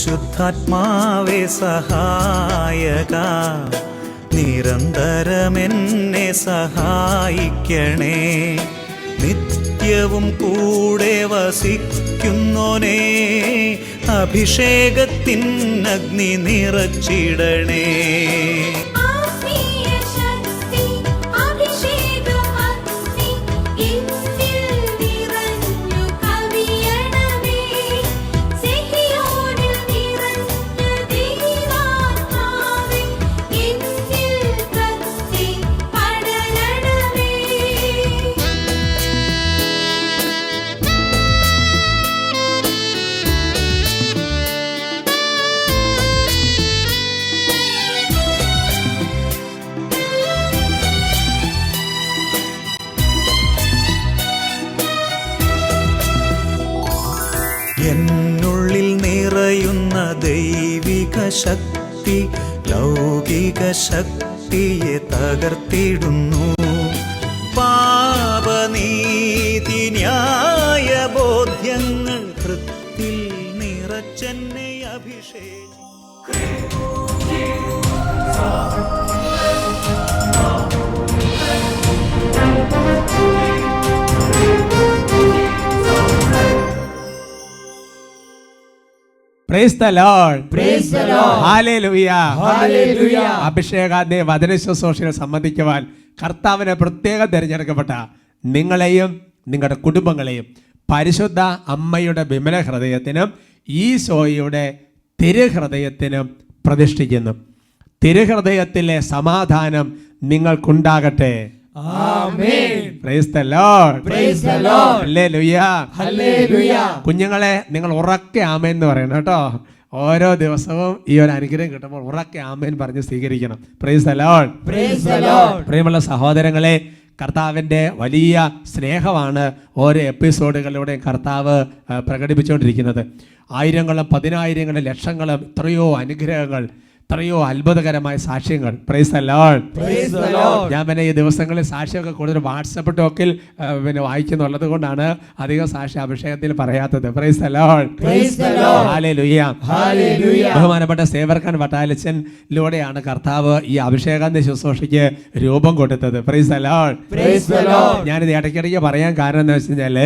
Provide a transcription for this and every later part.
പരിശുദ്ധാത്മാവേ സഹായക, നിരന്തരമെന്നെ സഹായിക്കണേ. നിത്യവും കൂടെ വസിക്കുന്നോനേ, അഭിഷേകത്തിൻ അഗ്നി നിറച്ചിടണേ. എന്നുള്ളിൽ നിറയുന്ന ദൈവിക ശക്തി ലൗകിക ശക്തിയെ തകർത്തിടുന്നു. പാപനീതി ന്യായ ബോധ്യങ്ങൾ ഹൃത്തിൽ നിറച്ചെന്നെ അഭിഷേകം. Praise the Lord. Praise the Lord. Hallelujah. Hallelujah. അഭിഷേകാഗ്നി വചന ശുശ്രൂഷയിൽ സംബന്ധിക്കുവാൻ കർത്താവിനെ പ്രത്യേകം തിരഞ്ഞെടുക്കപ്പെട്ട നിങ്ങളെയും നിങ്ങളുടെ കുടുംബങ്ങളെയും പരിശുദ്ധ അമ്മയുടെ വിമല ഹൃദയത്തിനും ഈശോയുടെ തിരുഹൃദയത്തിനും പ്രതിഷ്ഠിക്കുന്നു. തിരുഹൃദയത്തിലെ സമാധാനം നിങ്ങൾക്കുണ്ടാകട്ടെ. ആമേൻ. Praise the Lord. Praise the Lord. Hallelujah. Hallelujah. കുഞ്ഞുങ്ങളെ നിങ്ങൾ ഉറക്കെ ആമേൻ എന്ന് പറയണം കേട്ടോ. ഓരോ ദിവസവും ഈ ഒരു അനുഗ്രഹം കിട്ടുമ്പോൾ ഉറക്കെ ആമേൻ പറഞ്ഞ് സ്വീകരിക്കണം. Praise the Lord. Praise the Lord. പ്രിയമുള്ള സഹോദരങ്ങളെ, കർത്താവിൻ്റെ വലിയ സ്നേഹമാണ് ഓരോ എപ്പിസോഡുകളിലൂടെയും കർത്താവ് പ്രകടിപ്പിച്ചുകൊണ്ടിരിക്കുന്നത്. ആയിരങ്ങളും പതിനായിരങ്ങളും ലക്ഷങ്ങളും എത്രയോ അനുഗ്രഹങ്ങൾ, എത്രയോ അത്ഭുതകരമായ സാക്ഷ്യങ്ങൾ. Price the Lord. ഞാൻ പിന്നെ ഈ ദിവസങ്ങളിൽ സാക്ഷ്യമൊക്കെ കൂടുതൽ വാട്സപ്പ് ടോക്കിൽ വായിക്കുന്നുള്ളത് കൊണ്ടാണ് അധികം സാക്ഷ്യ അഭിഷേകത്തിൽ പറയാത്തത്. Price the Lord. ഹല്ലേലൂയ. ബഹുമാനപ്പെട്ട സേവർഖാൻ വട്ടാലച്ചനിലൂടെയാണ് കർത്താവ് ഈ അഭിഷേകാന്ത ശുശ്രൂഷയ്ക്ക് രൂപം കൊടുത്തത്. Price the Lord. ഞാനിത് ഇടയ്ക്കിടയ്ക്ക് പറയാൻ കാരണം എന്താ വെച്ച് കഴിഞ്ഞാൽ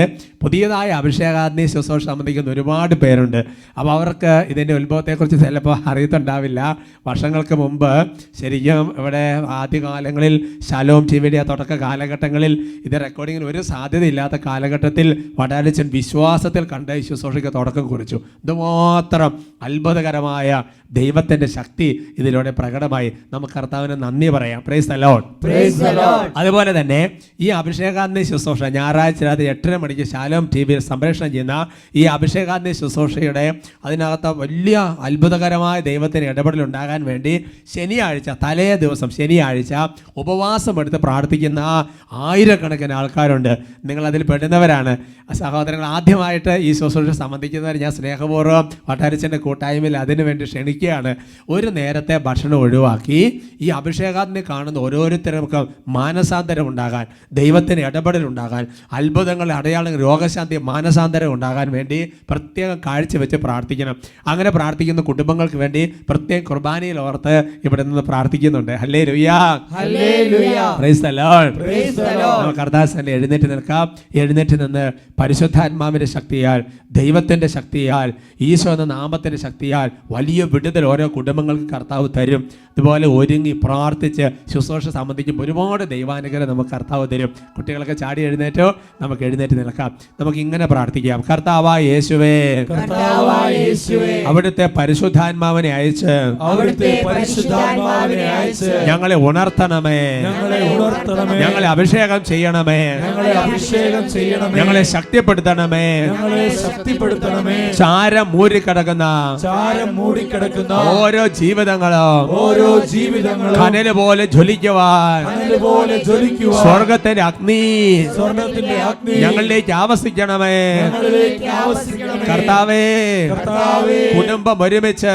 പുതിയതായ അഭിഷേകാഗ്നി ശുശ്രൂഷ സംബന്ധിക്കുന്ന ഒരുപാട് പേരുണ്ട്. അപ്പോൾ അവർക്ക് ഇതിൻ്റെ ഉത്ഭവത്തെക്കുറിച്ച് ചിലപ്പോൾ അറിയത്തുണ്ടാവില്ല. വർഷങ്ങൾക്ക് മുമ്പ് ശരിക്കും ഇവിടെ ആദ്യകാലങ്ങളിൽ ശലോം ടിവിയുടെ തുടക്ക കാലഘട്ടങ്ങളിൽ ഇത് റെക്കോർഡിങ്ങിന് ഒരു സാധ്യതയില്ലാത്ത കാലഘട്ടത്തിൽ വടാലച്ചൻ വിശ്വാസത്തിൽ കണ്ട ഈ ശുശ്രൂഷയ്ക്ക് തുടക്കം കുറിച്ചു. ഇതുമാത്രം അത്ഭുതകരമായ ദൈവത്തിൻ്റെ ശക്തി ഇതിലൂടെ പ്രകടമായി. നമുക്ക് കർത്താവിന് നന്ദി പറയാം. Price the Lord. അതുപോലെ തന്നെ ഈ അഭിഷേകാഗ്നി ശുശ്രൂഷ ഞായറാഴ്ച രാത്രി 8:30 മണിക്ക് ശലോം ടിവിയിൽ സംപ്രേഷണം ചെയ്യുന്ന ഈ അഭിഷേകാഗ്നി ശുശ്രൂഷയുടെ അതിനകത്ത് വലിയ അത്ഭുതകരമായ ദൈവത്തിന് ഇടപെടലുണ്ടാകാൻ വേണ്ടി ശനിയാഴ്ച തലേ ദിവസം ശനിയാഴ്ച ഉപവാസം എടുത്ത് പ്രാർത്ഥിക്കുന്ന ആയിരക്കണക്കിന് ആൾക്കാരുണ്ട്. നിങ്ങളതിൽ പെടുന്നവരാണ്. സഹോദരങ്ങൾ, ആദ്യമായിട്ട് ഈ ശുശ്രൂഷ സംബന്ധിക്കുന്നവർ ഞാൻ സ്നേഹപൂർവ്വം വട്ടാരച്ചൻ്റെ കൂട്ടായ്മയിൽ അതിനുവേണ്ടി ക്ഷണിക്കുകയാണ്. ഒരു നേരത്തെ ഭക്ഷണം ഒഴിവാക്കി ഈ അഭിഷേകാഗ്നി കാണുന്ന ഓരോരുത്തർക്കും മാനസാന്തരം ഉണ്ടാകാൻ, ദൈവത്തിന് ഇടപെടലുണ്ടാകാൻ, അത്ഭുതങ്ങൾ, അടയാളങ്ങൾ, രോഗശാന്തി, മാനസാന്തരം ഉണ്ടാകാൻ വേണ്ടി പ്രത്യേകം കാഴ്ചവെച്ച് പ്രാർത്ഥിക്കണം. അങ്ങനെ പ്രാർത്ഥിക്കുന്ന കുടുംബങ്ങൾക്ക് വേണ്ടി പ്രത്യേകം കുർബാനയിൽ ഓർത്ത് ഇവിടെ നിന്ന് പ്രാർത്ഥിക്കുന്നുണ്ട്. ഹല്ലേലൂയ. Praise the Lord. നമുക്ക് കർത്താവിനെ എഴുന്നേറ്റ് നിൽക്കാം. എഴുന്നേറ്റ് നിന്ന് പരിശുദ്ധാത്മാവിൻ്റെ ശക്തിയാൽ, ദൈവത്തിൻ്റെ ശക്തിയാൽ, ഈശോ എന്ന നാമത്തിൻ്റെ ശക്തിയാൽ വലിയ വിടുതൽ ഓരോ കുടുംബങ്ങൾക്ക് കർത്താവ് തരും. ഇതുപോലെ ഒരുങ്ങി പ്രാർത്ഥിച്ച് ശുശ്രൂഷ സംബന്ധിക്കുമ്പോൾ ഒരുപാട് ദൈവാനുഗ്രഹം നമുക്ക് കർത്താവ് തരും. കുട്ടികളൊക്കെ ചാടി എഴുന്നേറ്റോ, നമുക്ക് എഴുന്നേറ്റ് നിൽക്കാം. നമുക്ക് ഇങ്ങനെ പ്രാർത്ഥിക്കാം. കർത്താവായ യേശുവേ, അവിടുത്തെ പരിശുദ്ധാത്മാവിനെ അയച്ച് ഞങ്ങളെ ഉണർത്തണമേ, ഞങ്ങളെ അഭിഷേകം ചെയ്യണമേ, ഞങ്ങളെ ശക്തിപ്പെടുത്തണമേ. ചാരം മൂടിക്കിടക്കുന്ന ഓരോ ജീവിതങ്ങളും കനല് പോലെ ജ്വലിക്കുവാൻ സ്വർഗത്തിന്റെ അഗ്നി ഞങ്ങളിലേക്ക് ആവസിക്കണമേ. കർത്താവേ, കുടുംബം ഒരുമിച്ച്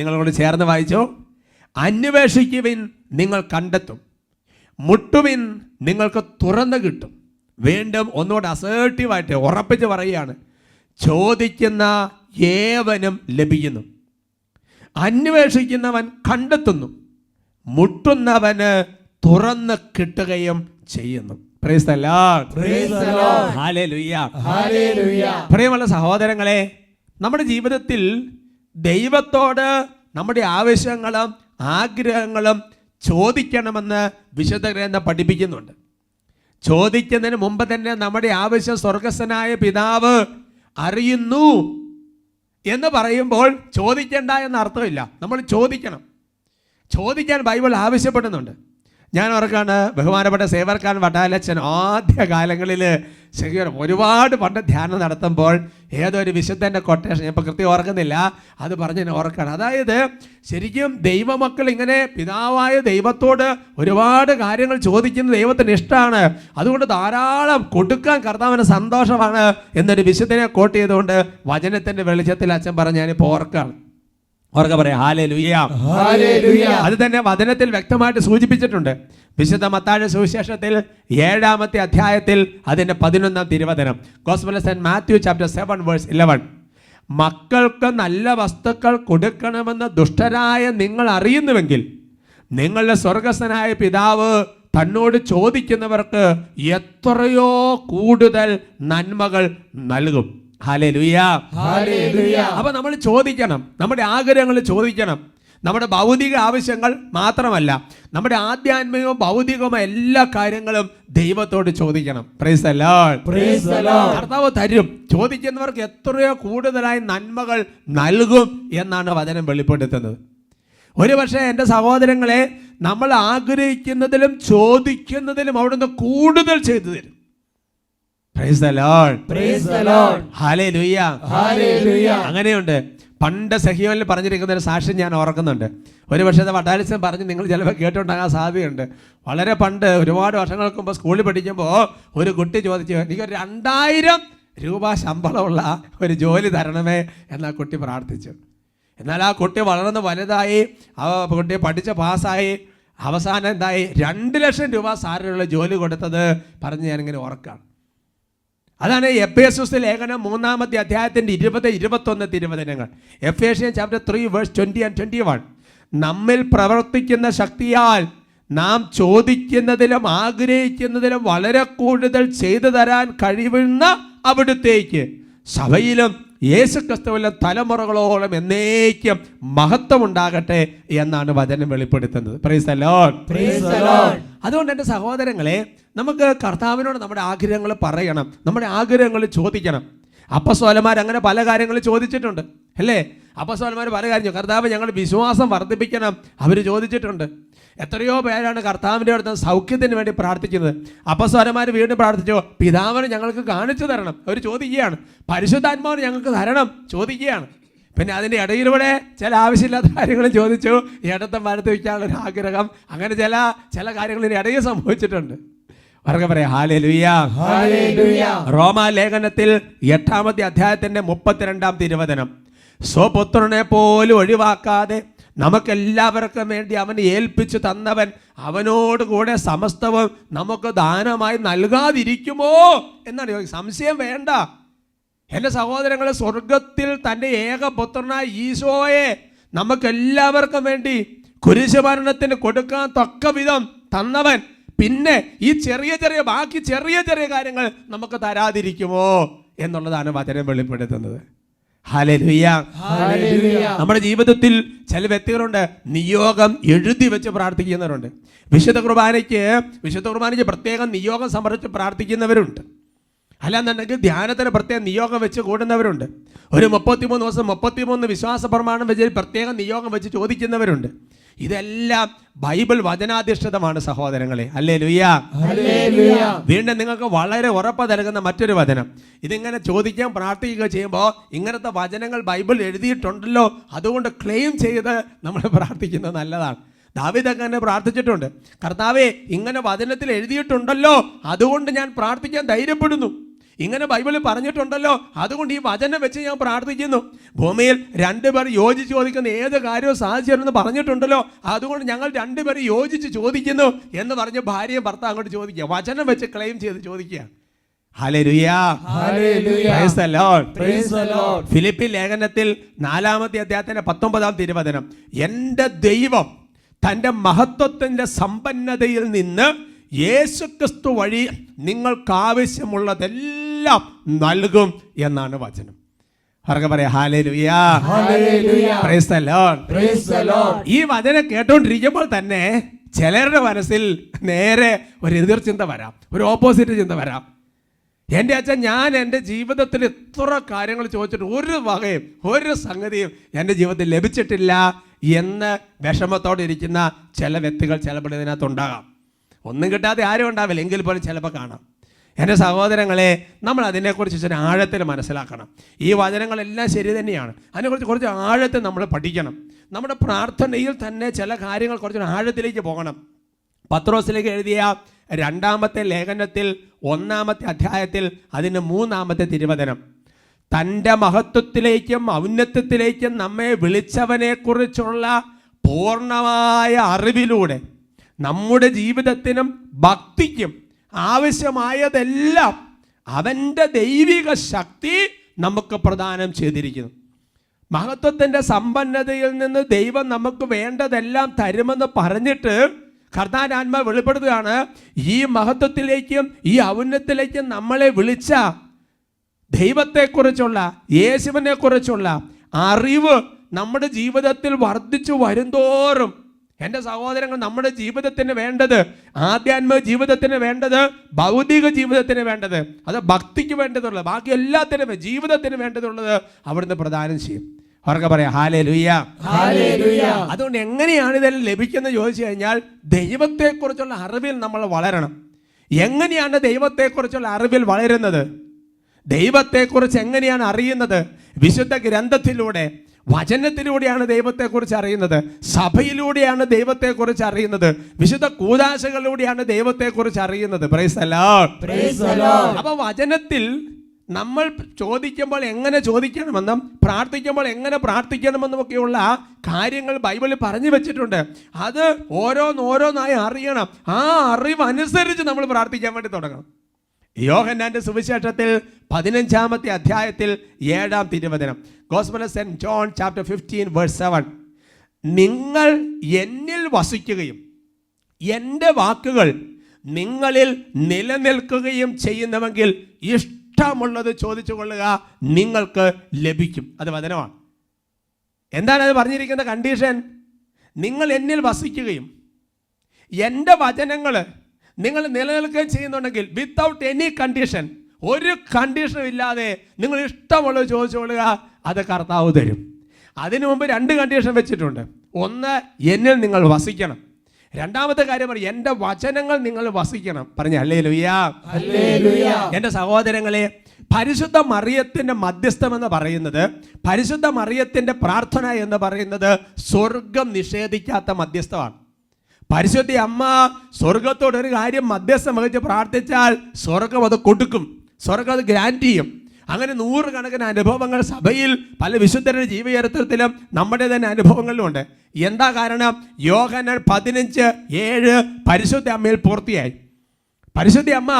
നിങ്ങളോട് ചേർന്ന് വായിച്ചോ. അന്വേഷിക്കുവിൻ, നിങ്ങൾ കണ്ടെത്തും. മുട്ടുവിൻ, നിങ്ങൾക്ക് തുറന്നു കിട്ടും. വീണ്ടും ഒന്നുകൂടെ അസേർട്ടീവായിട്ട് ഉറപ്പിച്ച് പറയുകയാണ്, ചോദിക്കുന്ന ഏവനും ലഭിക്കുന്നു, അന്വേഷിക്കുന്നവൻ കണ്ടെത്തുന്നു, മുട്ടുന്നവന് തുറന്ന് കിട്ടുകയും ചെയ്യുന്നു. Price the Lord. Praise the Lord. Hallelujah. Hallelujah. പ്രിയമുള്ള സഹോദരങ്ങളെ, നമ്മുടെ ജീവിതത്തിൽ ദൈവത്തോട് നമ്മുടെ ആവശ്യങ്ങളും ആഗ്രഹങ്ങളും ചോദിക്കണമെന്ന് വിശുദ്ധ ഗ്രന്ഥം പഠിപ്പിക്കുന്നുണ്ട്. ചോദിക്കുന്നതിന് മുമ്പ് തന്നെ നമ്മുടെ ആവശ്യം സ്വർഗസ്ഥനായ പിതാവ് അറിയുന്നു എന്ന് പറയുമ്പോൾ ചോദിക്കേണ്ട എന്ന അർത്ഥമില്ല. നമ്മൾ ചോദിക്കണം. ചോദിക്കാൻ ബൈബിൾ ആവശ്യപ്പെടുന്നുണ്ട്. ഞാൻ ഓർക്കാണ്, ബഹുമാനപ്പെട്ട സേവർക്കാൻ വട്ടാലച്ചൻ ആദ്യ കാലങ്ങളിൽ ഒരുപാട് പണ്ട് ധ്യാനം നടത്തുമ്പോൾ ഏതൊരു വിശുദ്ധൻ്റെ കൊട്ടേഷൻ, ഞാൻ ഇപ്പോൾ കൃത്യം ഓർക്കുന്നില്ല, അത് പറഞ്ഞ് ഞാൻ ഓർക്കാണ്. അതായത് ശരിക്കും ദൈവമക്കൾ ഇങ്ങനെ പിതാവായ ദൈവത്തോട് ഒരുപാട് കാര്യങ്ങൾ ചോദിക്കുന്നത് ദൈവത്തിന് ഇഷ്ടമാണ്. അതുകൊണ്ട് ധാരാളം കൊടുക്കാൻ കർത്താവിന് സന്തോഷമാണ് എന്നൊരു വിശുദ്ധനെ കോട്ട് ചെയ്തുകൊണ്ട് വചനത്തിൻ്റെ വെളിച്ചത്തിൽ അച്ഛൻ പറഞ്ഞ് ഞാനിപ്പോൾ ഓർക്കാണ്. ഓർക്ക പറയാം, ഹല്ലേലൂയ. Hallelujah. അത് തന്നെ വചനത്തിൽ വ്യക്തമായിട്ട് സൂചിപ്പിച്ചിട്ടുണ്ട്. വിശുദ്ധ മത്തായി സുവിശേഷത്തിൽ 7-ാമത്തെ അധ്യായത്തിൽ അതിന്റെ 11-ാം തിരുവചനം, gospel of saint Matthew chapter 7 verse 11, മക്കൾക്ക് നല്ല വസ്തുക്കൾ കൊടുക്കണമെന്ന് ദുഷ്ടരായ നിങ്ങൾ അറിയുന്നുവെങ്കിൽ നിങ്ങളുടെ സ്വർഗസ്ഥനായ പിതാവ് തന്നോട് ചോദിക്കുന്നവർക്ക് എത്രയോ കൂടുതൽ നന്മകൾ നൽകും. ഹല്ലേലൂയ. Hallelujah. അപ്പൊ നമ്മൾ ചോദിക്കണം, നമ്മുടെ ആഗ്രഹങ്ങൾ ചോദിക്കണം. നമ്മുടെ ഭൗതിക ആവശ്യങ്ങൾ മാത്രമല്ല, നമ്മുടെ ആധ്യാത്മികവും ഭൗതികവും എല്ലാ കാര്യങ്ങളും ദൈവത്തോട് ചോദിക്കണം. Price the Lord. Praise the Lord. കർത്താവ് തരും. ചോദിക്കുന്നവർക്ക് എത്രയോ കൂടുതലായി നന്മകൾ നൽകും എന്നാണ് വചനം വെളിപ്പെടുത്തുന്നത്. ഒരുപക്ഷെ എൻ്റെ സഹോദരങ്ങളെ, നമ്മൾ ആഗ്രഹിക്കുന്നതിലും ചോദിക്കുന്നതിലും അവിടുന്ന് കൂടുതൽ ചെയ്തു തരും. Price the Lord. Praise the Lord. Hallelujah. Hallelujah. അങ്ങനെയുണ്ട്. പണ്ട് സഹീയോനിൽ പറഞ്ഞിരിക്കുന്ന ഒരു സാക്ഷ്യം ഞാൻ ഓർക്കുന്നുണ്ട്. ഒരു പക്ഷേ വട്ടാലിച്ചൻ പറഞ്ഞ് നിങ്ങൾ ചിലപ്പോൾ കേട്ടുണ്ടാകാൻ സാധ്യതയുണ്ട്. വളരെ പണ്ട് ഒരുപാട് വർഷങ്ങൾക്ക് മുമ്പ് സ്കൂളിൽ പഠിക്കുമ്പോൾ ഒരു കുട്ടി ചോദിച്ചു, എനിക്കൊരു 2000 രൂപ ശമ്പളമുള്ള ഒരു ജോലി തരണമേ എന്ന് ആ കുട്ടി പ്രാർത്ഥിച്ചു. എന്നാൽ ആ കുട്ടി വളർന്ന് വലുതായി, ആ കുട്ടി പഠിച്ച് പാസ്സായി, അവസാനം എന്തായി, 2 ലക്ഷം രൂപ സാറിനുള്ള ജോലി കൊടുത്തത് പറഞ്ഞ് ഞാനിങ്ങനെ ഓർക്കാണ്. അതാണ് എഫേസ്യസ് ലേഖനം 3-ാമത്തെ അധ്യായത്തിൻ്റെ 20-21 തിരുവചനങ്ങൾ. എഫേസ്യൻ ചാപ്റ്റർ 3 വേഴ്സ് 20 and 21. നമ്മിൽ പ്രവർത്തിക്കുന്ന ശക്തിയാൽ നാം ചോദിക്കുന്നതിലും ആഗ്രഹിക്കുന്നതിലും വളരെ കൂടുതൽ ചെയ്തു തരാൻ കഴിവുന്ന അവിടുത്തേക്ക് സഭയിലും യേശുക്രിസ്തുവിലും തലമുറകളോളം എന്നേക്കും മഹത്വം ഉണ്ടാകട്ടെ എന്നാണ് വചനം വെളിപ്പെടുത്തുന്നത്. Price the Lord. Praise the Lord. അതുകൊണ്ട് എൻ്റെ സഹോദരങ്ങളെ, നമുക്ക് കർത്താവിനോട് നമ്മുടെ ആഗ്രഹങ്ങൾ പറയണം, നമ്മുടെ ആഗ്രഹങ്ങൾ ചോദിക്കണം. അപ്പസ്തോലന്മാർ അങ്ങനെ പല കാര്യങ്ങൾ ചോദിച്ചിട്ടുണ്ട്, അല്ലേ? അപ്പസ്തോലന്മാർ പല കാര്യം, കർത്താവ് ഞങ്ങളുടെ വിശ്വാസം വർദ്ധിപ്പിക്കണം, അവർ ചോദിച്ചിട്ടുണ്ട്. എത്രയോ പേരാണ് കർത്താവിൻ്റെ അടുത്ത് സൗഖ്യത്തിന് വേണ്ടി പ്രാർത്ഥിക്കുന്നത്. അപ്പസ്തോലന്മാർ വീണ്ടും പ്രാർത്ഥിച്ചു, പിതാവിനെ ഞങ്ങൾക്ക് കാണിച്ചു തരണം, അവർ ചോദിക്കുകയാണ്. പരിശുദ്ധാത്മാവിനെ ഞങ്ങൾക്ക് തരണം, ചോദിക്കുകയാണ്. പിന്നെ അതിൻ്റെ ഇടയിലൂടെ ചില ആവശ്യമില്ലാത്ത കാര്യങ്ങളും ചോദിച്ചു. ഇടത്തം വലത്ത് വയ്ക്കാനുള്ളൊരു ആഗ്രഹം, അങ്ങനെ ചില കാര്യങ്ങൾ ഇടയിൽ സംഭവിച്ചിട്ടുണ്ട്. അവർക്ക് പറയാം, ഹല്ലേലൂയ. Hallelujah. റോമാലേഖനത്തിൽ 8-ാമത്തെ അധ്യായത്തിൻ്റെ 32-ാം തിരുവചനം, സ്വപുത്രനെ പോലും ഒഴിവാക്കാതെ നമുക്കെല്ലാവർക്കും വേണ്ടി അവനെ ഏൽപ്പിച്ചു തന്നവൻ അവനോട് കൂടെ സമസ്തവും നമുക്ക് ദാനമായി നൽകാതിരിക്കുമോ എന്നാണ് ചോദിക്കുന്നത്. സംശയം വേണ്ട എൻ്റെ സഹോദരങ്ങളെ, സ്വർഗത്തിൽ തൻ്റെ ഏകപുത്രനായ ഈശോയെ നമുക്കെല്ലാവർക്കും വേണ്ടി കുരിശുമരണത്തിന് കൊടുക്കാൻ തക്ക വിധം തന്നവൻ പിന്നെ ഈ ബാക്കി ചെറിയ കാര്യങ്ങൾ നമുക്ക് തരാതിരിക്കുമോ എന്നുള്ളതാണ് വചനം വെളിപ്പെടുത്തുന്നത്. ഹല്ലേലൂയ. Hallelujah. നമ്മുടെ ജീവിതത്തിൽ ചില വ്യക്തികളുണ്ട്, നിയോഗം എഴുതി വെച്ച് പ്രാർത്ഥിക്കുന്നവരുണ്ട്. വിശുദ്ധ കുർബാനയ്ക്ക് പ്രത്യേകം നിയോഗം സമർപ്പിച്ച് പ്രാർത്ഥിക്കുന്നവരുണ്ട്. അല്ലാന്നുണ്ടെങ്കിൽ ധ്യാനത്തിന് പ്രത്യേകം നിയോഗം വെച്ച് കൂടുന്നവരുണ്ട്. ഒരു 33 ദിവസം 33 വിശ്വാസ പ്രമാണം വെച്ച് പ്രത്യേകം നിയോഗം വെച്ച് ചോദിക്കുന്നവരുണ്ട്. ഇതെല്ലാം ബൈബിൾ വചനാധിഷ്ഠിതമാണ് സഹോദരങ്ങളെ. ഹല്ലേലൂയ. Hallelujah. വീണ്ടും നിങ്ങൾക്ക് വളരെ ഉറപ്പ് നൽകുന്ന മറ്റൊരു വചനം, ഇതിങ്ങനെ ചോദിക്കാൻ പ്രാർത്ഥിക്കുക ചെയ്യുമ്പോൾ ഇങ്ങനത്തെ വചനങ്ങൾ ബൈബിൾ എഴുതിയിട്ടുണ്ടല്ലോ, അതുകൊണ്ട് ക്ലെയിം ചെയ്ത് നമ്മൾ പ്രാർത്ഥിക്കുന്നത് നല്ലതാണ്. ദാവീദ് അങ്ങനെ പ്രാർത്ഥിച്ചിട്ടുണ്ട്, കർത്താവേ ഇങ്ങനെ വചനത്തിൽ എഴുതിയിട്ടുണ്ടല്ലോ, അതുകൊണ്ട് ഞാൻ പ്രാർത്ഥിക്കാൻ ധൈര്യപ്പെടുന്നു. ഇങ്ങനെ ബൈബിളിൽ പറഞ്ഞിട്ടുണ്ടല്ലോ. അതുകൊണ്ട് ഈ വചനം വെച്ച് ഞാൻ പ്രാർത്ഥിക്കുന്നു. ഭൂമിയിൽ രണ്ടുപേർ യോജിച്ച് ചോദിക്കുന്ന ഏത് കാര്യവും സാധിച്ചെന്ന് പറഞ്ഞിട്ടുണ്ടല്ലോ. അതുകൊണ്ട് ഞങ്ങൾ രണ്ടുപേർ യോജിച്ച് ചോദിക്കുന്നു എന്ന് പറഞ്ഞ് ഭാര്യയും ഭർത്താവ് അങ്ങോട്ട് ചോദിക്കുക. വചനം വെച്ച് ക്ലെയിം ചെയ്ത് ചോദിക്കുക. Hallelujah, praise the Lord, praise the Lord. Philippi ലേഖനത്തിൽ 4-ാമത്തെ അധ്യായത്തിന്റെ 19-ാം തിരുവചനം, എൻ്റെ ദൈവം തൻ്റെ മഹത്വത്തിൻ്റെ സമ്പന്നതയിൽ നിന്ന് യേശുക്രിസ്തു വഴി നിങ്ങൾക്ക് ആവശ്യമുള്ളതെല്ലാം നൽകും എന്നാണ് വചനം. അവർക്ക് പറയാം hallelujah, praise the Lord, praise the Lord. ഈ വചനം കേട്ടോണ്ടിരിക്കുമ്പോൾ തന്നെ ചിലരുടെ മനസ്സിൽ നേരെ ഒരു എതിർചിന്ത വരാം, ഒരു ഓപ്പോസിറ്റ് ചിന്ത വരാം. എൻ്റെ അച്ഛൻ, ഞാൻ എൻ്റെ ജീവിതത്തിൽ എത്ര കാര്യങ്ങൾ ചോദിച്ചിട്ട് ഒരു വകയും ഒരു സംഗതിയും എൻ്റെ ജീവിതത്തിൽ ലഭിച്ചിട്ടില്ല എന്ന് വിഷമത്തോടെ ഇരിക്കുന്ന ചില വ്യക്തികൾ ചിലപ്പോൾ ഇതിനകത്തുണ്ടാകാം. ഒന്നും കിട്ടാതെ ആരും ഉണ്ടാവില്ല, എങ്കിൽ പോലും ചിലപ്പോൾ കാണാം. എൻ്റെ സഹോദരങ്ങളെ, നമ്മൾ അതിനെക്കുറിച്ച് ചില ആഴത്തിൽ മനസ്സിലാക്കണം. ഈ വചനങ്ങളെല്ലാം ശരി തന്നെയാണ്, അതിനെക്കുറിച്ച് കുറച്ച് ആഴത്തിൽ നമ്മൾ പഠിക്കണം. നമ്മുടെ പ്രാർത്ഥനയിൽ തന്നെ ചില കാര്യങ്ങൾ കുറച്ച് ആഴത്തിലേക്ക് പോകണം. പത്രോസിലേക്ക് എഴുതിയ 2-ാമത്തെ ലേഖനത്തിൽ 1-ാമത്തെ അധ്യായത്തിൽ അതിന് 3-ാമത്തെ തിരുവചനം, തൻ്റെ മഹത്വത്തിലേക്കും ഔന്നത്യത്തിലേക്കും നമ്മെ വിളിച്ചവനെക്കുറിച്ചുള്ള പൂർണ്ണമായ അറിവിലൂടെ നമ്മുടെ ജീവിതത്തിനും ഭക്തിക്കും ആവശ്യമായതെല്ലാം അവൻ്റെ ദൈവിക ശക്തി നമുക്ക് പ്രദാനം ചെയ്തിരിക്കുന്നു. മഹത്വത്തിൻ്റെ സമ്പന്നതയിൽ നിന്ന് ദൈവം നമുക്ക് വേണ്ടതെല്ലാം തരുമെന്ന് പറഞ്ഞിട്ട് കർത്താനാത്മ വെളിപ്പെടുത്തുകയാണ്, ഈ മഹത്വത്തിലേക്കും ഈ ഔന്നത്യത്തിലേക്കും നമ്മളെ വിളിച്ച ദൈവത്തെക്കുറിച്ചുള്ള, യേശുവിനെ കുറിച്ചുള്ള അറിവ് നമ്മുടെ ജീവിതത്തിൽ വർദ്ധിച്ചു വരുന്തോറും, എൻ്റെ സഹോദരങ്ങൾ, നമ്മുടെ ജീവിതത്തിന് വേണ്ടത്, ആധ്യാത്മിക ജീവിതത്തിന് വേണ്ടത്, ഭൗതിക ജീവിതത്തിന് വേണ്ടത്, അത് ഭക്തിക്ക് വേണ്ടതുള്ളത്, ബാക്കി എല്ലാത്തിനും ജീവിതത്തിന് വേണ്ടതുള്ളത് അവിടുന്ന് പ്രദാനം ചെയ്യും. അവർക്ക് പറയാം ഹല്ലേലൂയ, ഹല്ലേലൂയ. അതുകൊണ്ട് എങ്ങനെയാണ് ഇതെല്ലാം ലഭിക്കുന്നത് ചോദിച്ചു കഴിഞ്ഞാൽ, ദൈവത്തെക്കുറിച്ചുള്ള അറിവിൽ നമ്മൾ വളരണം. എങ്ങനെയാണ് ദൈവത്തെക്കുറിച്ചുള്ള അറിവിൽ വളരുന്നത്? ദൈവത്തെക്കുറിച്ച് എങ്ങനെയാണ് അറിയുന്നത്? വിശുദ്ധ ഗ്രന്ഥത്തിലൂടെ, വചനത്തിലൂടെയാണ് ദൈവത്തെക്കുറിച്ച് അറിയുന്നത്. സഭയിലൂടെയാണ് ദൈവത്തെക്കുറിച്ച് അറിയുന്നത്. വിശുദ്ധ കൂദാശകളിലൂടെയാണ് ദൈവത്തെക്കുറിച്ച് അറിയുന്നത്. Price the Lord, praise the Lord. അപ്പോൾ വചനത്തിൽ നമ്മൾ ചോദിക്കുമ്പോൾ എങ്ങനെ ചോദിക്കണമെന്നും പ്രാർത്ഥിക്കുമ്പോൾ എങ്ങനെ പ്രാർത്ഥിക്കണമെന്നുമൊക്കെയുള്ള കാര്യങ്ങൾ ബൈബിളിൽ പറഞ്ഞു വെച്ചിട്ടുണ്ട്. അത് ഓരോന്നോരോന്നായി അറിയണം. ആ അറിവ് അനുസരിച്ച് നമ്മൾ പ്രാർത്ഥിക്കാൻ വേണ്ടി തുടങ്ങണം. യോഹന്നാന്റെ സുവിശേഷത്തിൽ 15-ാമത്തെ അധ്യായത്തിൽ 7-ാം തിരുവചനം, gospel of saint John chapter 15:7, നിങ്ങൾ എന്നിൽ വസിക്കുകയും എൻ്റെ വാക്കുകൾ നിങ്ങളിൽ നിലനിൽക്കുകയും ചെയ്യുന്നുവെങ്കിൽ ഇഷ്ടമുള്ളത് ചോദിച്ചു കൊള്ളുക, നിങ്ങൾക്ക് ലഭിക്കും. അത് വചനമാണ്. എന്താണ് അത് പറഞ്ഞിരിക്കുന്ന കണ്ടീഷൻ? നിങ്ങൾ എന്നിൽ വസിക്കുകയും എൻ്റെ വചനങ്ങൾ നിങ്ങൾ നിലനിൽക്കുകയും ചെയ്യുന്നുണ്ടെങ്കിൽ, വിത്തൗട്ട് എനി കണ്ടീഷൻ, ഒരു കണ്ടീഷനും ഇല്ലാതെ നിങ്ങൾ ഇഷ്ടമുള്ളത് ചോദിച്ചു കൊള്ളുക, അത് കർത്താവ് തരും. അതിനു മുമ്പ് 2 കണ്ടീഷൻ വെച്ചിട്ടുണ്ട്. ഒന്ന്, എന്നിൽ നിങ്ങൾ വസിക്കണം. രണ്ടാമത്തെ കാര്യം പറയും, എൻ്റെ വചനങ്ങൾ നിങ്ങൾ വസിക്കണം. പറഞ്ഞ ഹല്ലേലൂയ, ഹല്ലേലൂയ. എൻ്റെ സഹോദരങ്ങളെ, പരിശുദ്ധ മറിയത്തിൻ്റെ മധ്യസ്ഥം എന്ന് പറയുന്നത്, പരിശുദ്ധ മറിയത്തിൻ്റെ പ്രാർത്ഥന എന്ന് പറയുന്നത് സ്വർഗം നിഷേധിക്കാത്ത മധ്യസ്ഥമാണ്. പരിശുദ്ധ അമ്മ സ്വർഗത്തോട് ഒരു കാര്യം മധ്യസ്ഥം വഹിച്ച് പ്രാർത്ഥിച്ചാൽ സ്വർഗം അത് കൊടുക്കും, സ്വർഗം അത് ഗ്രാൻറ്റ് ചെയ്യും. അങ്ങനെ 100 കണക്കിന് അനുഭവങ്ങൾ സഭയിൽ പല വിശുദ്ധരുടെ ജീവചരിത്രത്തിലും നമ്മുടെ തന്നെ അനുഭവങ്ങളിലുണ്ട്. എന്താ കാരണം? യോഹന്നാൻ 15:7 പരിശുദ്ധ അമ്മയിൽ പൂർത്തിയായി. പരിശുദ്ധ അമ്മ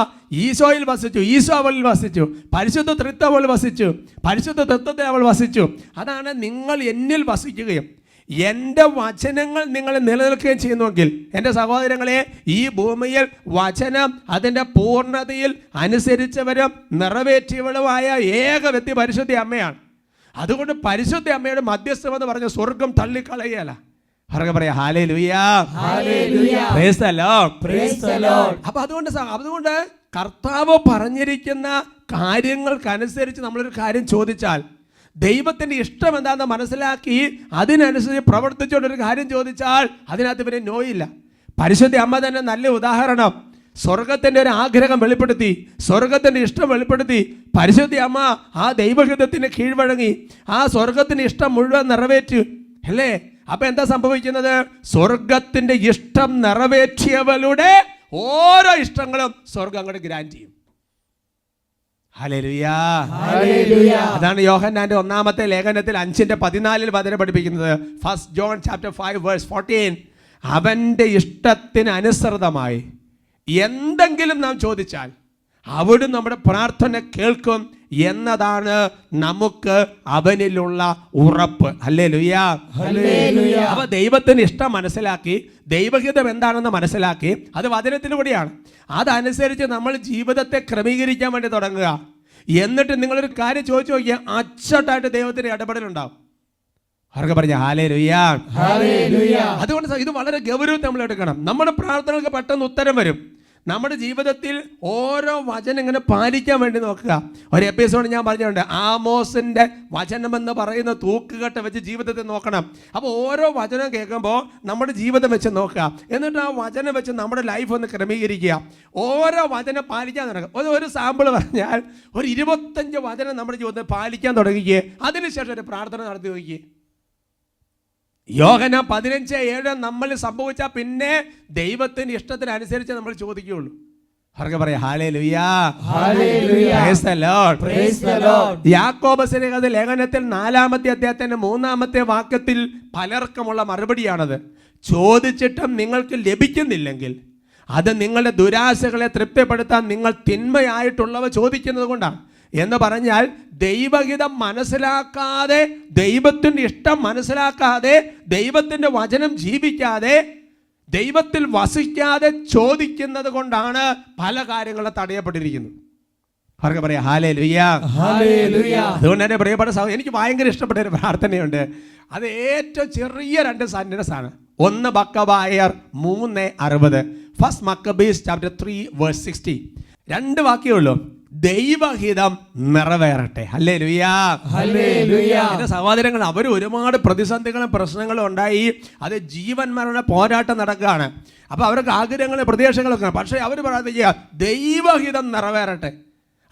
ഈശോയിൽ വസിച്ചു, ഈശോ അവളിൽ വസിച്ചു, പരിശുദ്ധ തൃത്വം അവൾ വസിച്ചു, പരിശുദ്ധ തത്വത്തിൽ അവൾ വസിച്ചു. അതാണ് നിങ്ങൾ എന്നിൽ വസിക്കുകയും എൻ്റെ വചനങ്ങൾ നിങ്ങൾ നിലനിൽക്കുകയും ചെയ്യുന്നുവെങ്കിൽ, എൻ്റെ സഹോദരങ്ങളെ, ഈ ഭൂമിയിൽ വചനം അതിൻ്റെ പൂർണ്ണതയിൽ അനുസരിച്ചവരും നിറവേറ്റിയവളുമായ ഏക വ്യക്തി പരിശുദ്ധ അമ്മയാണ്. അതുകൊണ്ട് പരിശുദ്ധ അമ്മയുടെ മധ്യസ്ഥം എന്ന് പറഞ്ഞ സ്വർഗം തള്ളിക്കളയല. അവർക്ക് പറയാം hallelujah, hallelujah. Praise the Lord, praise the Lord. അപ്പോൾ അതുകൊണ്ട് കർത്താവ് പറഞ്ഞിരിക്കുന്ന കാര്യങ്ങൾക്കനുസരിച്ച് നമ്മളൊരു കാര്യം ചോദിച്ചാൽ, ദൈവത്തിൻ്റെ ഇഷ്ടം എന്താണെന്ന് മനസ്സിലാക്കി അതിനനുസരിച്ച് പ്രവർത്തിച്ചുകൊണ്ടൊരു കാര്യം ചോദിച്ചാൽ അതിനകത്ത് പിന്നെ നോയില്ല. പരിശുദ്ധ അമ്മ തന്നെ നല്ല ഉദാഹരണം. സ്വർഗത്തിൻ്റെ ഒരു ആഗ്രഹം വെളിപ്പെടുത്തി, സ്വർഗത്തിൻ്റെ ഇഷ്ടം വെളിപ്പെടുത്തി. പരിശുദ്ധ അമ്മ ആ ദൈവഹിതത്തിന് കീഴ്വഴങ്ങി, ആ സ്വർഗത്തിൻ്റെ ഇഷ്ടം മുഴുവൻ നിറവേറ്റി, അല്ലേ? അപ്പൊ എന്താ സംഭവിക്കുന്നത്? സ്വർഗത്തിൻ്റെ ഇഷ്ടം നിറവേറ്റിയവളുടെ ഓരോ ഇഷ്ടങ്ങളും സ്വർഗം അങ്ങോട്ട് ഗ്രാൻറ്റ് ചെയ്യും. ഹല്ലേലൂയാ. ഹല്ലേലൂയ. അതാണ് യോഹന്നാന്റെ 1-ാമത്തെ ലേഖനത്തിൽ 5:14 വചനം പഠിപ്പിക്കുന്നത്. 1 John chapter 5 verse 14. അവന്റെ ഇഷ്ടത്തിന് അനുസൃതമായി എന്തെങ്കിലും നാം ചോദിച്ചാൽ അവിടുന്ന് നമ്മുടെ പ്രാർത്ഥന കേൾക്കും എന്നതാണ് നമുക്ക് അവനിലുള്ള ഉറപ്പ്. ഹല്ലേലൂയാ. ഹല്ലേലൂയ. അപ്പൊ ദൈവത്തിന് ഇഷ്ടം മനസ്സിലാക്കി, ദൈവഹിതം എന്താണെന്ന് മനസ്സിലാക്കി, അത് വചനത്തിലൂടെയാണ്. അതനുസരിച്ച് നമ്മൾ ജീവിതത്തെ ക്രമീകരിക്കാൻ വേണ്ടി തുടങ്ങുക. എന്നിട്ട് നിങ്ങളൊരു കാര്യം ചോദിച്ചു നോക്കിയാൽ അച്ചട്ടായിട്ട് ദൈവത്തിന്റെ ഇടപെടലുണ്ടാവും. അവർക്ക് പറഞ്ഞ ഹല്ലേലൂയാ. ഹല്ലേലൂയ. അതുകൊണ്ട് ഇത് വളരെ ഗൗരവത്തിൽ നമ്മൾ എടുക്കണം. നമ്മുടെ പ്രാർത്ഥനകൾക്ക് പെട്ടെന്ന് ഉത്തരം വരും. നമ്മുടെ ജീവിതത്തിൽ ഓരോ വചനം ഇങ്ങനെ പാലിക്കാൻ വേണ്ടി നോക്കുക. ഒരു എപ്പിസോഡ് ഞാൻ പറഞ്ഞിട്ടുണ്ട്, ആമോസിന്റെ വചനമെന്ന് പറയുന്ന തൂക്കുകെട്ട വെച്ച് ജീവിതത്തിൽ നോക്കണം. അപ്പോൾ ഓരോ വചനം കേൾക്കുമ്പോൾ നമ്മുടെ ജീവിതം വെച്ച് നോക്കുക. എന്നിട്ട് ആ വചനം വെച്ച് നമ്മുടെ ലൈഫ് ഒന്ന് ക്രമീകരിക്കുക. ഓരോ വചനം പാലിക്കാൻ തുടങ്ങുക. ഒരു സാമ്പിൾ പറഞ്ഞാൽ ഒരു 25 വചനം നമ്മുടെ ജീവിതത്തിൽ പാലിക്കാൻ തുടങ്ങിക്കുക. അതിനുശേഷം ഒരു പ്രാർത്ഥന നടത്തി നോക്കിയേ. യോഹന്നാൻ 15:7 നമ്മൾ സംഭവിച്ചാൽ പിന്നെ ദൈവത്തിന് ഇഷ്ടത്തിനനുസരിച്ച് നമ്മൾ ചോദിക്കുകയുള്ളൂ. അവർക്ക് പറയാം hallelujah. Hallelujah. Praise the Lord. Praise the Lord. Yakob ലേഖനത്തിൽ 4-ാമത്തെ അധ്യായത്തിന്റെ 3-ാമത്തെ വാക്യത്തിൽ പലർക്കുമുള്ള മറുപടിയാണത്. ചോദിച്ചിട്ടും നിങ്ങൾക്ക് ലഭിക്കുന്നില്ലെങ്കിൽ അത് നിങ്ങളുടെ ദുരാശകളെ തൃപ്തിപ്പെടുത്താൻ നിങ്ങൾ തിന്മയായിട്ടുള്ളവ ചോദിക്കുന്നത് കൊണ്ടാണ് എന്ന് പറഞ്ഞാൽ, ദൈവഹിതം മനസ്സിലാക്കാതെ, ദൈവത്തിൻ്റെ ഇഷ്ടം മനസ്സിലാക്കാതെ, ദൈവത്തിൻ്റെ വചനം ജീവിക്കാതെ, ദൈവത്തിൽ വസിക്കാതെ ചോദിക്കുന്നത് കൊണ്ടാണ് പല കാര്യങ്ങളും തടയപ്പെട്ടിരിക്കുന്നത്. അവർക്ക് പറയാം ഹല്ലേലൂയാ. ഹല്ലേലൂയ. അതുകൊണ്ട് തന്നെ പ്രിയപ്പെട്ട സഹോദരൻ, എനിക്ക് ഭയങ്കര ഇഷ്ടപ്പെട്ട ഒരു പ്രാർത്ഥനയുണ്ട്. അത് ഏറ്റവും ചെറിയ 2 സെന്റൻസ് ആണ്. 1 മക്കബായർ 3:60. 1 Maccabees chapter 3 verse 60. 2 വാക്യമേ ഉള്ളൂ. ദൈവഹിതം നിറവേറട്ടെ. ഹല്ലേലൂയാ. ഹല്ലേലൂയ. എന്റെ സഹോദരങ്ങൾ, അവർ ഒരുപാട് പ്രതിസന്ധികളും പ്രശ്നങ്ങളും ഉണ്ടായി. അത് ജീവൻ മരണ പോരാട്ടം നടക്കുകയാണ്. അപ്പൊ അവർക്ക് ആഗ്രഹങ്ങളും പ്രതീക്ഷകളൊക്കെ, പക്ഷേ അവർ പ്രാർത്ഥിക്കുക ദൈവഹിതം നിറവേറട്ടെ.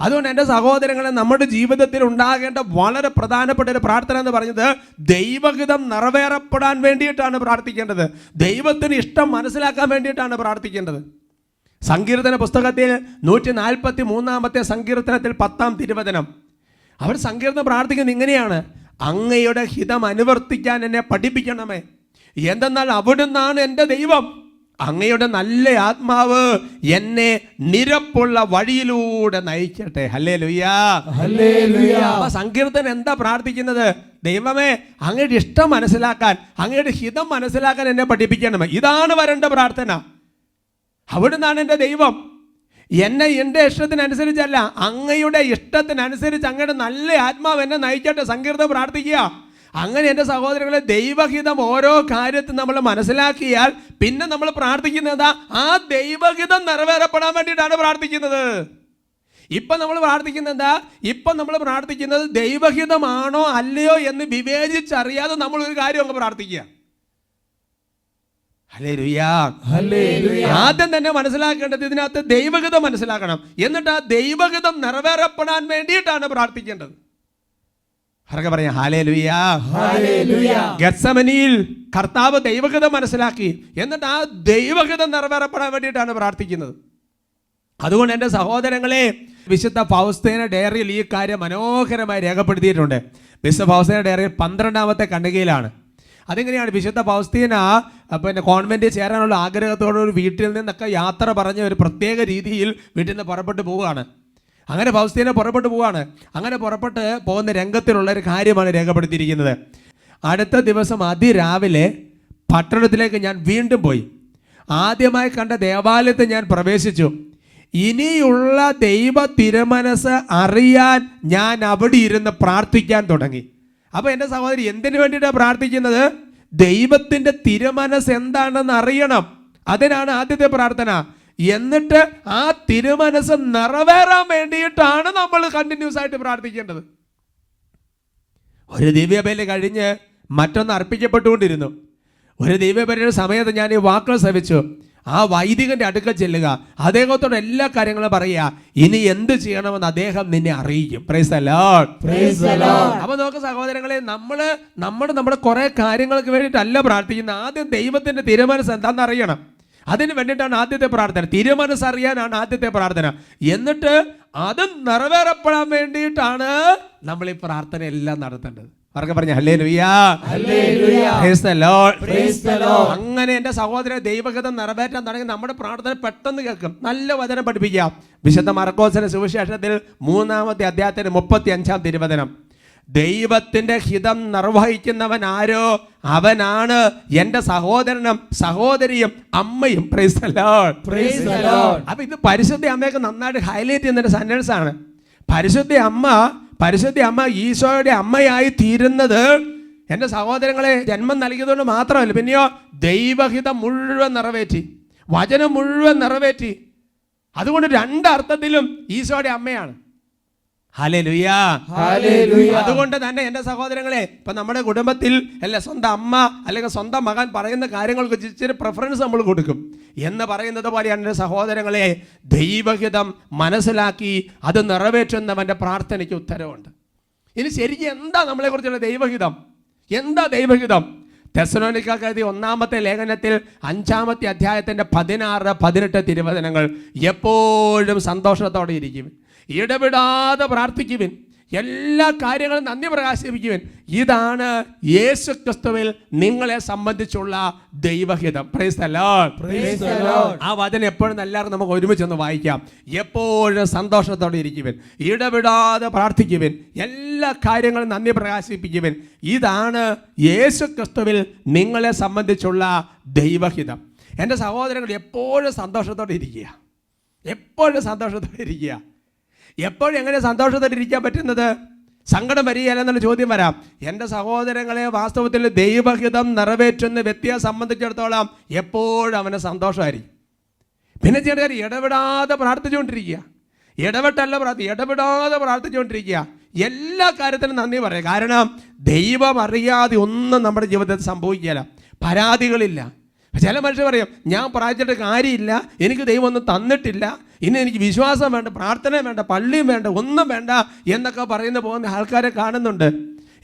അതുകൊണ്ട് എൻ്റെ സഹോദരങ്ങളെ, നമ്മുടെ ജീവിതത്തിൽ ഉണ്ടാകേണ്ട വളരെ പ്രധാനപ്പെട്ട ഒരു പ്രാർത്ഥന എന്ന് പറയുന്നത് ദൈവഹിതം നിറവേറപ്പെടാൻ വേണ്ടിയിട്ടാണ് പ്രാർത്ഥിക്കേണ്ടത്. ദൈവത്തിന് ഇഷ്ടം മനസ്സിലാക്കാൻ വേണ്ടിയിട്ടാണ് പ്രാർത്ഥിക്കേണ്ടത്. സങ്കീർത്തന പുസ്തകത്തിൽ 143-ാമത്തെ സങ്കീർത്തനത്തിൽ 10-ാം തിരുവചനം അവർ സങ്കീർത്തനം പ്രാർത്ഥിക്കുന്നത് ഇങ്ങനെയാണ്: അങ്ങയുടെ ഹിതം അനുവർത്തിക്കാൻ എന്നെ പഠിപ്പിക്കണമേ, എന്തെന്നാൽ അവിടുന്നാണ് എൻ്റെ ദൈവം. അങ്ങയുടെ നല്ല ആത്മാവ് എന്നെ നിരപ്പുള്ള വഴിയിലൂടെ നയിക്കട്ടെ. ഹല്ലേലൂയാ. ഹല്ലേലൂയ. അപ്പൊ സങ്കീർത്തനം എന്താ പ്രാർത്ഥിക്കുന്നത്? ദൈവമേ, അങ്ങയുടെ ഇഷ്ടം മനസ്സിലാക്കാൻ, അങ്ങയുടെ ഹിതം മനസ്സിലാക്കാൻ എന്നെ പഠിപ്പിക്കണമേ. ഇതാണ് വരേണ്ട പ്രാർത്ഥന. അവിടുന്നാണ് എൻ്റെ ദൈവം. എന്നെ എൻ്റെ ഇഷ്ടത്തിനനുസരിച്ചല്ല, അങ്ങയുടെ ഇഷ്ടത്തിനനുസരിച്ച് അങ്ങയുടെ നല്ല ആത്മാവ് എന്നെ നയിക്കട്ടെ. സങ്കീർത്തനം പ്രാർത്ഥിക്കുക. അങ്ങനെ എൻ്റെ സഹോദരങ്ങളെ, ദൈവഹിതം ഓരോ കാര്യത്തിൽ നമ്മൾ മനസ്സിലാക്കിയാൽ പിന്നെ നമ്മൾ പ്രാർത്ഥിക്കുന്നത് ആ ദൈവഹിതം നിറവേറപ്പെടാൻ വേണ്ടിയിട്ടാണ് പ്രാർത്ഥിക്കുന്നത്. ഇപ്പം നമ്മൾ പ്രാർത്ഥിക്കുന്നത് ദൈവഹിതമാണോ അല്ലയോ എന്ന് വിവേചിച്ചറിയാതെ നമ്മൾ ഒരു കാര്യം അങ്ങ് പ്രാർത്ഥിക്കുക. ഹല്ലേലൂയാ. ഹല്ലേലൂയ. ആദ്യം തന്നെ മനസ്സിലാക്കേണ്ടത് ഇതിനകത്ത് ദൈവഹിതം മനസ്സിലാക്കണം. എന്നിട്ട് ആ ദൈവഹിതം നിറവേറപ്പെടാൻ വേണ്ടിയിട്ടാണ് പ്രാർത്ഥിക്കേണ്ടത്. അവർക്ക് പറയാം ഹല്ലേലൂയാ. ഹല്ലേലൂയ. ഗത്സമനിയിൽ കർത്താവ് ദൈവഹിതം മനസ്സിലാക്കി, എന്നിട്ട് ആ ദൈവഹിതം നിറവേറപ്പെടാൻ വേണ്ടിയിട്ടാണ് പ്രാർത്ഥിക്കുന്നത്. അതുകൊണ്ട് എൻ്റെ സഹോദരങ്ങളെ, വിശുദ്ധ ഫൗസ്തീന ഡയറിയിൽ ഈ കാര്യം മനോഹരമായി രേഖപ്പെടുത്തിയിട്ടുണ്ട്. വിശുദ്ധ ഫൗസ്തീന ഡയറിയിൽ 12-ാമത്തെ ഖണ്ഡികയിലാണ്. അതെങ്ങനെയാണ്? വിശുദ്ധ ഫൗസ്തീന കോൺവെന്റിൽ ചേരാനുള്ള ആഗ്രഹത്തോടെ ഒരു വീട്ടിൽ നിന്നൊക്കെ യാത്ര പറഞ്ഞ ഒരു പ്രത്യേക രീതിയിൽ വീട്ടിൽ നിന്ന് പുറപ്പെട്ടു പോവുകയാണ്. അങ്ങനെ ഫൗസ്തീന പുറപ്പെട്ടു പോവുകയാണ്. അങ്ങനെ പുറപ്പെട്ട് പോകുന്ന രംഗത്തിലുള്ള ഒരു കാര്യമാണ് രേഖപ്പെടുത്തിയിരിക്കുന്നത്. അടുത്ത ദിവസം അതിരാവിലെ പട്ടണത്തിലേക്ക് ഞാൻ വീണ്ടും പോയി. ആദ്യമായി കണ്ട ദേവാലയത്തിൽ ഞാൻ പ്രവേശിച്ചു. ഇനിയുള്ള ദൈവ തിരുമനസ് അറിയാൻ ഞാൻ അവിടെ ഇരുന്ന് പ്രാർത്ഥിക്കാൻ തുടങ്ങി. അപ്പോൾ എൻ്റെ സഹോദരി, എന്തിനു വേണ്ടിയിട്ടാണ് പ്രാർത്ഥിക്കുന്നത്? ദൈവത്തിൻ്റെ തിരുമനസ് എന്താണെന്ന് അറിയണം. അതിനാണ് ആദ്യത്തെ പ്രാർത്ഥന. എന്നിട്ട് ആ തിരുമനസ് നിറവേറാൻ വേണ്ടിയിട്ടാണ് നമ്മൾ കണ്ടിന്യൂസ് ആയിട്ട് പ്രാർത്ഥിക്കേണ്ടത്. ഒരു ദിവ്യബലി കഴിഞ്ഞ് മറ്റൊന്ന് അർപ്പിക്കപ്പെട്ടുകൊണ്ടിരുന്നു. ഒരു ദിവ്യബലിയുടെ സമയത്ത് ഞാൻ ഈ വാക്കുകൾ ശ്രവിച്ചു. ആ വൈദികന്റെ അടുക്കൽ ചെല്ലുക, അദ്ദേഹത്തോട് എല്ലാ കാര്യങ്ങളും പറയുക, ഇനി എന്ത് ചെയ്യണമെന്ന് അദ്ദേഹം നിന്നെ അറിയിക്കും. Price the Lord. Praise the Lord. അപ്പൊ നോക്ക് സഹോദരങ്ങളെ, നമ്മുടെ കുറെ കാര്യങ്ങൾക്ക് വേണ്ടിയിട്ടല്ല പ്രാർത്ഥിക്കുന്നത്. ആദ്യം ദൈവത്തിന്റെ തിരുമനസ് എന്താണെന്ന് അറിയണം. അതിന് വേണ്ടിയിട്ടാണ് ആദ്യത്തെ പ്രാർത്ഥന. തിരുമനസ് അറിയാനാണ് ആദ്യത്തെ പ്രാർത്ഥന. എന്നിട്ട് അത് നിറവേറപ്പെടാൻ വേണ്ടിയിട്ടാണ് നമ്മൾ ഈ പ്രാർത്ഥന എല്ലാം നടത്തേണ്ടത്. അവർക്ക് പറഞ്ഞ ഹല്ലേലൂയാ, പ്രൈസ് ദി ലോർഡ്. അങ്ങനെ എൻ്റെ സഹോദരൻ ദൈവഹിതം നിറവേറ്റാൻ തുടങ്ങി നമ്മുടെ പ്രാർത്ഥന പെട്ടെന്ന് കേൾക്കും. നല്ല വചനം പഠിപ്പിക്കാം. വിശുദ്ധ മർക്കോസിന്റെ സുവിശേഷത്തിൽ 3-ാമത്തെ അധ്യായത്തിന്റെ 35-ാം തിരുവചനം. ദൈവത്തിന്റെ ഹിതം നിർവഹിക്കുന്നവൻ ആരോ അവനാണ് എൻ്റെ സഹോദരനും സഹോദരിയും അമ്മയും. Price the Lord. അപ്പൊ ഇത് പരിശുദ്ധ അമ്മയൊക്കെ നന്നായിട്ട് ഹൈലൈറ്റ് ചെയ്യുന്ന സെന്റൻസ് ആണ്. പരിശുദ്ധ അമ്മ ഈശോയുടെ അമ്മയായി തീരുന്നത് എൻ്റെ സഹോദരങ്ങളെ ജന്മം നൽകിയതുകൊണ്ട് മാത്രമല്ല, പിന്നെയോ ദൈവഹിതം മുഴുവൻ നിറവേറ്റി, വചനം മുഴുവൻ നിറവേറ്റി. അതുകൊണ്ട് രണ്ടർത്ഥത്തിലും ഈശോയുടെ അമ്മയാണ്. ഹല്ലേലൂയ. അതുകൊണ്ട് തന്നെ എൻ്റെ സഹോദരങ്ങളെ, ഇപ്പൊ നമ്മുടെ കുടുംബത്തിൽ അല്ല സ്വന്തം അമ്മ അല്ലെങ്കിൽ സ്വന്തം മകൻ പറയുന്ന കാര്യങ്ങൾക്ക് ഇച്ചിരി പ്രിഫറൻസ് നമ്മൾ കൊടുക്കും എന്ന് പറയുന്നത് പോലെയാണ് എൻ്റെ സഹോദരങ്ങളെ, ദൈവഹിതം മനസ്സിലാക്കി അത് നിറവേറ്റുന്നവൻ്റെ പ്രാർത്ഥനയ്ക്ക് ഉത്തരവുണ്ട്. ഇനി ശരിക്കും എന്താ നമ്മളെക്കുറിച്ചുള്ള ദൈവഹിതം? എന്താ ദൈവഹിതം? തെസ്സലോനിക്കർക്ക് എഴുതിയ 1-ാമത്തെ ലേഖനത്തിൽ 5-ാമത്തെ അധ്യായത്തിന്റെ 16-18 തിരുവചനങ്ങൾ. എപ്പോഴും സന്തോഷത്തോടെ ഇരിക്കുവിൻ, ഇടപെടാതെ പ്രാർത്ഥിക്കുവിൻ, എല്ലാ കാര്യങ്ങളും നന്ദി പ്രകാശിപ്പിക്കുവിൻ. ഇതാണ് യേശു ക്രിസ്തുവിൽ നിങ്ങളെ സംബന്ധിച്ചുള്ള ദൈവഹിതം. Price the Lord. ആ വചനം എപ്പോഴും എല്ലാവരും നമുക്ക് ഒരുമിച്ചൊന്ന് വായിക്കാം. എപ്പോഴും സന്തോഷത്തോടെ ഇരിക്കുവിൻ, ഇടപെടാതെ പ്രാർത്ഥിക്കുവിൻ, എല്ലാ കാര്യങ്ങളും നന്ദി പ്രകാശിപ്പിക്കുവിൻ. ഇതാണ് യേശു ക്രിസ്തുവിൽ നിങ്ങളെ സംബന്ധിച്ചുള്ള ദൈവഹിതം. എൻ്റെ സഹോദരങ്ങൾ എപ്പോഴും സന്തോഷത്തോടെ ഇരിക്കുക, എപ്പോഴും സന്തോഷത്തോടെ ഇരിക്കുക. എപ്പോഴും എങ്ങനെ സന്തോഷത്തോടെ ഇരിക്കാൻ പറ്റുന്നത്? സങ്കടം വരികയല്ലെന്നുള്ള ചോദ്യം വരാം. എൻ്റെ സഹോദരങ്ങളെ, വാസ്തവത്തിൽ ദൈവഹിതം നിറവേറ്റുന്ന വ്യക്തിയെ സംബന്ധിച്ചിടത്തോളം എപ്പോഴും അവന് സന്തോഷമായിരിക്കും. പിന്നെ ചില കാര്യം ഇടപെടാതെ പ്രാർത്ഥിച്ചുകൊണ്ടിരിക്കുക, ഇടപെടാതെ പ്രാർത്ഥിച്ചുകൊണ്ടിരിക്കുക, എല്ലാ കാര്യത്തിനും നന്ദി പറയുക. കാരണം ദൈവം അറിയാതെ ഒന്നും നമ്മുടെ ജീവിതത്തിൽ സംഭവിക്കില്ല. പരാതികളില്ല. ചില മനുഷ്യർ പറയും, ഞാൻ പ്രാർത്ഥിച്ചിട്ട് കാര്യമില്ല, എനിക്ക് ദൈവം ഒന്നും തന്നിട്ടില്ല, ഇനി എനിക്ക് വിശ്വാസം വേണ്ട, പ്രാർത്ഥന വേണ്ട, പള്ളിയും വേണ്ട, ഒന്നും വേണ്ട എന്നൊക്കെ പറയുന്ന പോകുന്ന ആൾക്കാരെ കാണുന്നുണ്ട്.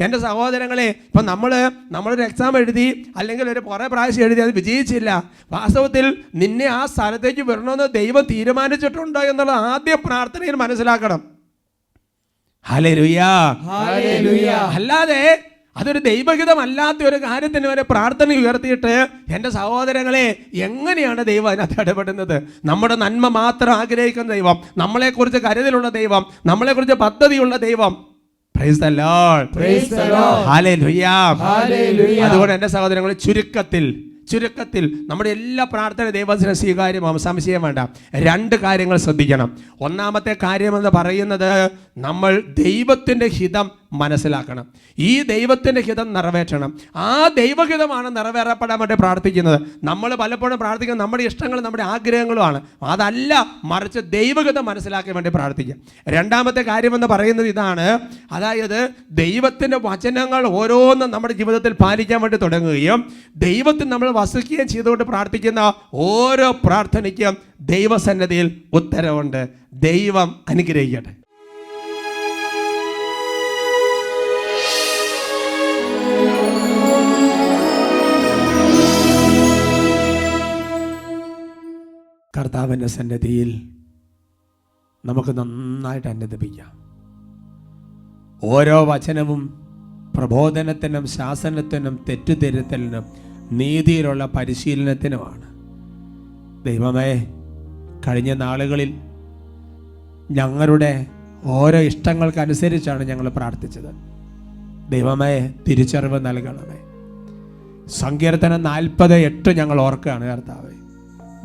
എൻ്റെ സഹോദരങ്ങളെ, ഇപ്പം നമ്മളൊരു എക്സാം എഴുതി അല്ലെങ്കിൽ ഒരു കുറേ പ്രാവശ്യം എഴുതി, അത് വിജയിച്ചില്ല. വാസ്തവത്തിൽ നിന്നെ ആ സ്ഥലത്തേക്ക് വരണമെന്ന് ദൈവം തീരുമാനിച്ചിട്ടുണ്ടോ എന്നുള്ളത് ആദ്യം പ്രാർത്ഥനയിൽ മനസ്സിലാക്കണം. ഹല്ലേലൂയ. അല്ലാതെ അതൊരു ദൈവഹിതമല്ലാത്ത ഒരു കാര്യത്തിന് വരെ പ്രാർത്ഥന ഉയർത്തിയിട്ട് എൻ്റെ സഹോദരങ്ങളെ, എങ്ങനെയാണ് ദൈവം അതിനകത്ത് ഇടപെടുന്നത്? നമ്മുടെ നന്മ മാത്രം ആഗ്രഹിക്കുന്ന ദൈവം, നമ്മളെക്കുറിച്ച് കരുതലുള്ള ദൈവം, നമ്മളെക്കുറിച്ച് പദ്ധതിയുള്ള ദൈവം. Price the Lord. ഹല്ലേലൂയ. അതുകൊണ്ട് എൻ്റെ സഹോദരങ്ങളെ, ചുരുക്കത്തിൽ നമ്മുടെ എല്ലാ പ്രാർത്ഥന ദൈവത്തിന് സ്വീകാര്യമാവും, സംശയം വേണ്ട. 2 കാര്യങ്ങൾ ശ്രദ്ധിക്കണം. 1-ാമത്തെ കാര്യമെന്ന് പറയുന്നത്, നമ്മൾ ദൈവത്തിൻ്റെ ഹിതം മനസ്സിലാക്കണം. ഈ ദൈവത്തിൻ്റെ ഹിതം നിറവേറ്റണം. ആ ദൈവഹിതമാണ് നിറവേറപ്പെടാൻ വേണ്ടി പ്രാർത്ഥിക്കുന്നത്. നമ്മൾ പലപ്പോഴും പ്രാർത്ഥിക്കുന്നത് നമ്മുടെ ഇഷ്ടങ്ങളും നമ്മുടെ ആഗ്രഹങ്ങളുമാണ്. അതല്ല, മറിച്ച് ദൈവഹിതം മനസ്സിലാക്കാൻ വേണ്ടി പ്രാർത്ഥിക്കുക. 2-ാമത്തെ കാര്യമെന്ന് പറയുന്നത് ഇതാണ്, അതായത് ദൈവത്തിൻ്റെ വചനങ്ങൾ ഓരോന്നും നമ്മുടെ ജീവിതത്തിൽ പാലിക്കാൻ വേണ്ടി തുടങ്ങുകയും ദൈവത്തിൽ നമ്മൾ വസിക്കുകയും ചെയ്തുകൊണ്ട് പ്രാർത്ഥിക്കുന്ന ഓരോ പ്രാർത്ഥനയ്ക്കും ദൈവസന്നിധിയിൽ ഉത്തരവുണ്ട്. ദൈവം അനുഗ്രഹിക്കട്ടെ. കർത്താവിൻ്റെ സന്നിധിയിൽ നമുക്ക് നന്നായിട്ട് അനുദപിക്കാം. ഓരോ വചനവും പ്രബോധനത്തിനും ശാസനത്തിനും തെറ്റുതിരുത്തലിനും നീതിയിലുള്ള പരിശീലനത്തിനുമാണ്. ദൈവമേ, കഴിഞ്ഞ നാളുകളിൽ ഞങ്ങളുടെ ഓരോ ഇഷ്ടങ്ങൾക്കനുസരിച്ചാണ് ഞങ്ങൾ പ്രാർത്ഥിച്ചത്. ദൈവമേ, തിരിച്ചറിവ് നൽകണമേ. സങ്കീർത്തനം 40:8 ഞങ്ങൾ ഓർക്കുകയാണ്. കർത്താവേ,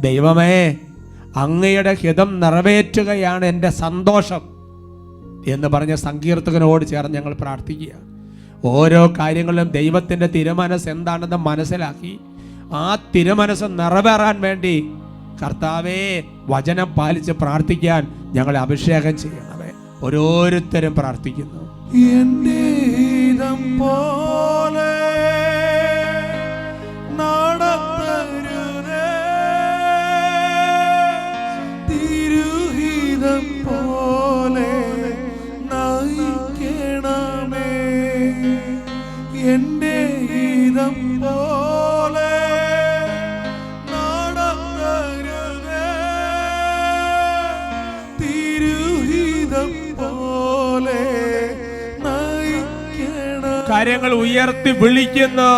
ദൈവമേ, അങ്ങയുടെ ഹിതം നിറവേറ്റുകയാണ് എൻ്റെ സന്തോഷം എന്ന് പറഞ്ഞ സങ്കീർത്തകനോട് ചേർന്ന് ഞങ്ങൾ പ്രാർത്ഥിക്കുകയാണ്. ഓരോ കാര്യങ്ങളിലും ദൈവത്തിൻ്റെ തിരുമനസ് എന്താണെന്ന് മനസ്സിലാക്കി ആ തിരുമനസ് നിറവേറാൻ വേണ്ടി കർത്താവേ, വചനം പാലിച്ച് പ്രാർത്ഥിക്കാൻ ഞങ്ങളെ അഭിഷേകം ചെയ്യണമേ. ഓരോരുത്തരും പ്രാർത്ഥിക്കുന്നു. എന്റെ ഹിതം പോലെ നടത്തരുതേ, തിരുഹിതം പോലെ നയിക്കണമേ. എന്റെ ഹിതം പോലെ നടത്തരുതേ, തിരുഹിതം കരങ്ങൾ ഉയർത്തി വിളിക്കുന്നു.